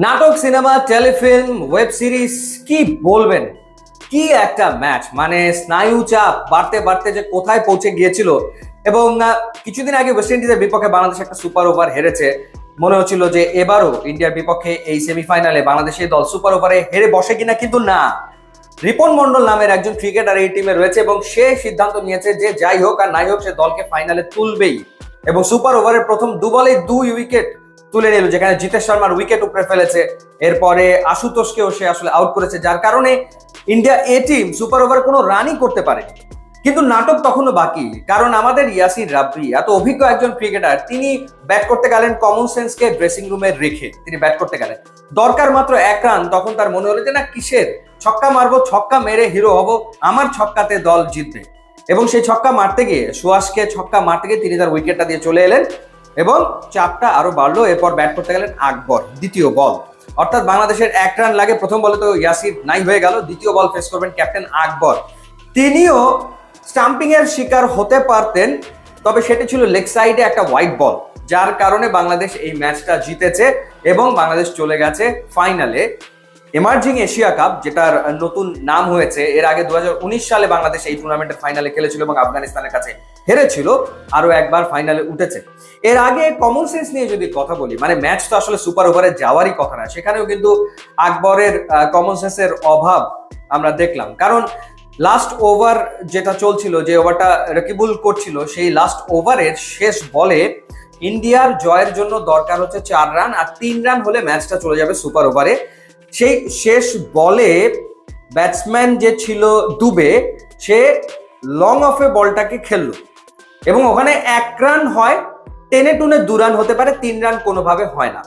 নাটক, cinema, Telefilm, web series, কি বলবেন? কি একটা ম্যাচ! মানে স্নায়ু চাপ বাড়তে বাড়তে যে কোথায় পৌঁছে গিয়েছিল। এবং কিছুদিন আগে ওয়েস্ট ইন্ডিজের বিপক্ষে বাংলাদেশ একটা সুপার ওভার হেরেছে। মনে হচ্ছিল যে এবারও ইন্ডিয়ার বিপক্ষে এই সেমিফাইনালে বাংলাদেশের দল সুপার ওভারে হেরে বসে কিনা, কিন্তু না। রিপন মন্ডল নামের একজন ক্রিকেটার এই টিমে রয়েছে এবং সে সিদ্ধান্ত নিয়েছে যে যাই হোক আর নাই হোক সে দলকে ফাইনালে তুলবেই। এবং সুপার ওভারের প্রথম দু বলে 2 উইকেট তুলে নিল, যেখানে জিতেশ শর্মার উইকেট উপরে ফেলেছে। এরপরে আশুতোষকেও সে আসলে আউট করেছে, যার কারণে ইন্ডিয়া এ টিম সুপার ওভার কোনো রানই করতে পারেনি। কিন্তু নাটক তখনও বাকি, কারণ আমাদের ইয়াসির রাব্বি এত অভিজ্ঞ একজন ক্রিকেটার, তিনি ব্যাট করতে গেলেন কমন সেন্সকে ড্রেসিং রুমে রেখে তিনি ব্যাট করতে গেলেন। দরকার মাত্র 1 রান, তখন তার মনে হলো যে না, কিসের ছক্কা মারবো, ছক্কা মেরে হিরো হব, আমার ছক্কাতে দল জিতবে। এবং সেই ছক্কা মারতে গিয়ে, সুয়াসকে ছক্কা মারতে গিয়ে তিনি তার উইকেটটা দিয়ে চলে এলেন এবং চাপটা আরো বাড়লো। এরপর ব্যাট করতে গেলেন আকবর, দ্বিতীয় বল। অর্থাৎ বাংলাদেশের 1 রান লাগে, প্রথম বলে তো ইয়াসির নাই হয়ে গেল, দ্বিতীয় বল ফেস করবেন ক্যাপ্টেন আকবর। তিনিও স্টাম্পিং এর শিকার হতে পারতেন, তবে সেটি ছিল লেগ সাইডে একটা হোয়াইট বল, যার কারণে বাংলাদেশ এই ম্যাচটা জিতেছে এবং বাংলাদেশ চলে গেছে ফাইনালে। এমার্জিং এশিয়া কাপ, যেটার নতুন নাম হয়েছে। এর আগে 2019 সালে বাংলাদেশ এই টুর্নামেন্টের ফাইনালে খেলেছিল এবং আফগানিস্তানের কাছে হেরেছিল, আরো একবার ফাইনালে উঠেছে। এর আগে কমন সেন্স নিয়ে যদি কথা বলি, মানে ম্যাচ তো আসলে সুপার ওভারে যাওয়ারই কথা না, সেখানেও কিন্তু আকবরের কমন সেন্সের অভাব আমরা দেখলাম। কারণ লাস্ট ওভার যেটা চলছিল, যে ওভারটা রকিবুল করছিল, সেই লাস্ট ওভারের শেষ বলে ইন্ডিয়ার জয়ের জন্য দরকার হচ্ছে 4 রান, আর 3 রান হলে ম্যাচটা চলে যাবে সুপার ওভারে। সেই শেষ বলে ব্যাটসম্যান যে ছিল দুবে, সে লং অফে বলটাকে খেললো এবং ওখানে 1 রান হয়, টেনে টুনে 2 রান হতে পারে, 3 রান কোনোভাবে হয় না।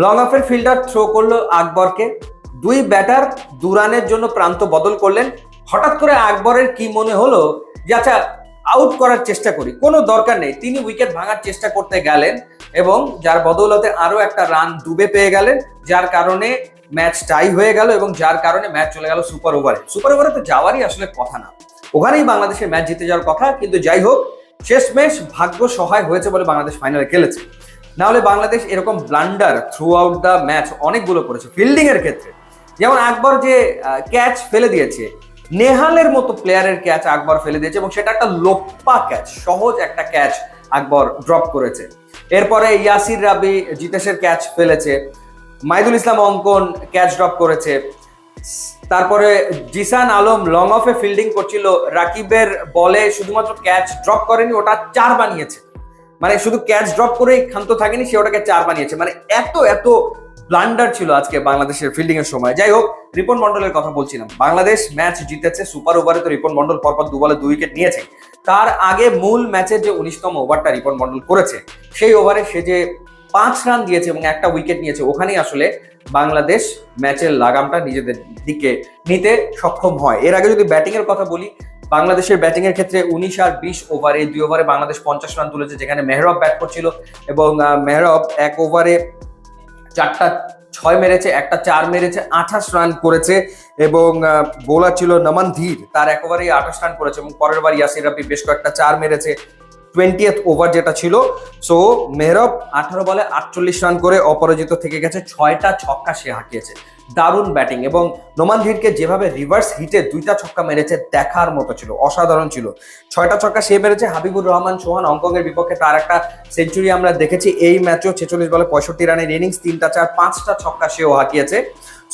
লং অফের ফিল্ডার থ্রো করলো আকবরকে, 2 ব্যাটার 2 রানের জন্য প্রান্ত বদল করলেন। হঠাৎ করে আকবরের কি মনে হলো যে আচ্ছা, আউট করার চেষ্টা করি, কোনো দরকার নেই। তিনি উইকেট ভাঙার চেষ্টা করতে গেলেন এবং যার বদৌলতে আরো একটা রান দুবে পেয়ে গেলেন, যার কারণে ম্যাচ টাই হয়ে গেল এবং যার কারণে ম্যাচ চলে গেল সুপার ওভারে। সুপার ওভারে তো যাওয়ারই আসলে কথা না, ওখানেই বাংলাদেশের ম্যাচ জিতে যাওয়ার কথা। কিন্তু যাই হোক, শেষমেশ ভাগ্য সহায় হয়েছে বলে বাংলাদেশ ফাইনালে খেলেছে। না হলে বাংলাদেশ এরকম blunder through out the match অনেকগুলো করেছে ফিল্ডিং এর ক্ষেত্রে। যেমন আকবর যে ক্যাচ ফেলে দিয়েছে, নেহালের মতো প্লেয়ারের ক্যাচ আকবর ফেলে দিয়েছে এবং সেটা একটা লোপ্পা ক্যাচ, সহজ একটা ক্যাচ আকবর ড্রপ করেছে। এরপরে ইয়াসির রাব্বি জিতেশের ক্যাচ ফেলেছে, মাইদুল ইসলাম অঙ্কন ক্যাচ ড্রপ করেছে। তারপরে জিসান আলম লং অফে ফিল্ডিং করছিল, রাকিবের বলে শুধুমাত্র ক্যাচ ড্রপ করেনি, ওটা 4 বানিয়েছে। মানে শুধু ক্যাচ ড্রপ করেই ক্ষান্ত থাকেনি, সে ওটাকে 4 বানিয়েছে। মানে এত এত ব্লান্ডার ছিল আজকে বাংলাদেশের ফিল্ডিং এর সময়। যাই হোক, রিপন মন্ডলের কথা বলছিলাম, বাংলাদেশ ম্যাচ জিতেছে। সুপার ওভারে তো রিপন মন্ডল পরপর 2 বলে 2 উইকেট নিয়েছে। তার আগে মূল ম্যাচের যে 19তম ওভারটা রিপন মন্ডল করেছে, সেই ওভারে সে যে 5 রান দিয়েছে এবং একটা উইকেট নিয়েছে, ওখানেই আসলে বাংলাদেশ ম্যাচের লাগামটা নিজেদের দিকে নিতে সক্ষম হয়। এর আগে যদি ব্যাটিং এর কথা বলি, বাংলাদেশের ব্যাটিং এর ক্ষেত্রে 19 আর 20 ওভার, এই 2 ওভারে বাংলাদেশ 50 রান তুলেছে, যেখানে মেহরব ব্যাট করছিল এবং মেহরব 1 ওভারে 4টা 6 মেরেছে, একটা 4 মেরেছে, 28 রান করেছে। এবং বোলার ছিল নমন ধীর, তার 1 ওভারেই 28 রান করেছে এবং পরের বার ইয়াসির রাব্বি বেশ কয়েকটা 4 মেরেছে 20th ওভার যেটা ছিল। সো মেহরব 18 বলে 48 রান করে অপরাজিত থেকে গেছে, 6টা ছক্কা সে হাঁকিয়েছে। দারুণ ব্যাটিং, এবং নোমান ধীরকে যেভাবে রিভার্স হিটে 2টা ছক্কা মেরেছে দেখার মতো ছিল, অসাধারণ ছিল। 6টা ছক্কা সে মেরেছে। হাবিবুর রহমান সোহান হংকংয়ের বিপক্ষে তার একটা সেঞ্চুরি আমরা দেখেছি এই ম্যাচেও, 46 বলে 65 রানের ইনিংস, 3টা 4, 5টা ছক্কা সেও হাঁকিয়েছে।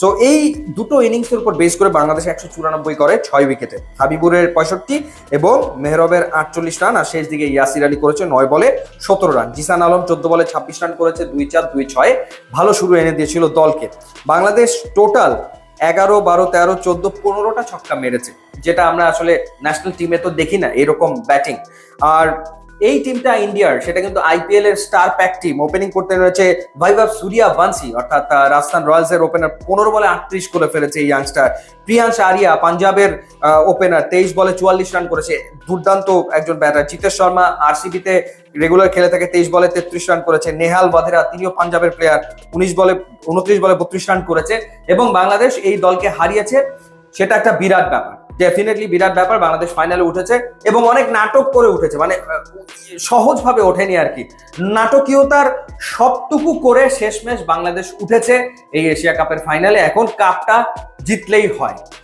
সো এই দুটো ইনিংসের উপর বেস করে বাংলাদেশ 194 করে 6 উইকেটে, হাবিবুরের 65 এবং মেহরবের 48 রান, আর শেষ দিকে ইয়াসির আলী করেছে 9 বলে 17 রান। জিসান আলম 14 বলে 26 রান করেছে, 2-4 2-6, ভালো শুরু এনে দিয়েছিল দলকে। বাংলাদেশ টোটাল 11, 12, 13, 14, 15টা ছক্কা মেরেছে, যেটা আমরা আসলে ন্যাশনাল টিমে তো দেখি না এরকম ব্যাটিং। আর এই টিমটা ইন্ডিয়ার, সেটা কিন্তু আইপিএল এর স্টার প্যাক টিম। ওপেনিং করতে রয়েছে ভাইভাব সূর্যবংশী, অর্থাৎ রাজস্থান রয়্যালস এর ওপেনার, 15 বলে 38 করে ফেলেছে এই ইয়াংস্টার। প্রিয়াংশ আরিয়া পাঞ্জাবের ওপেনার, 23 বলে 44 রান করেছে, দুর্দান্ত একজন ব্যাটার। জিতেশ শর্মা আরসিবিতে রেগুলার খেলে থাকে, 23 বলে 33 রান করেছে। নেহাল ওয়াধেরা, তিনিও পাঞ্জাবের প্লেয়ার, 29 বলে 32 রান করেছে এবং বাংলাদেশ এই দলকে হারিয়েছে, সেটা একটা বিরাট ব্যাপার। ডেফিনেটলি বিরাট ব্যাপার, বাংলাদেশ ফাইনালে উঠেছে এবং অনেক নাটক করে উঠেছে, মানে সহজভাবে ওঠেনি আর কি, নাটকীয়তার সবটুকু করে শেষমেশ বাংলাদেশ উঠেছে এই এশিয়া কাপের ফাইনালে। এখন কাপটা জিতলেই হয়।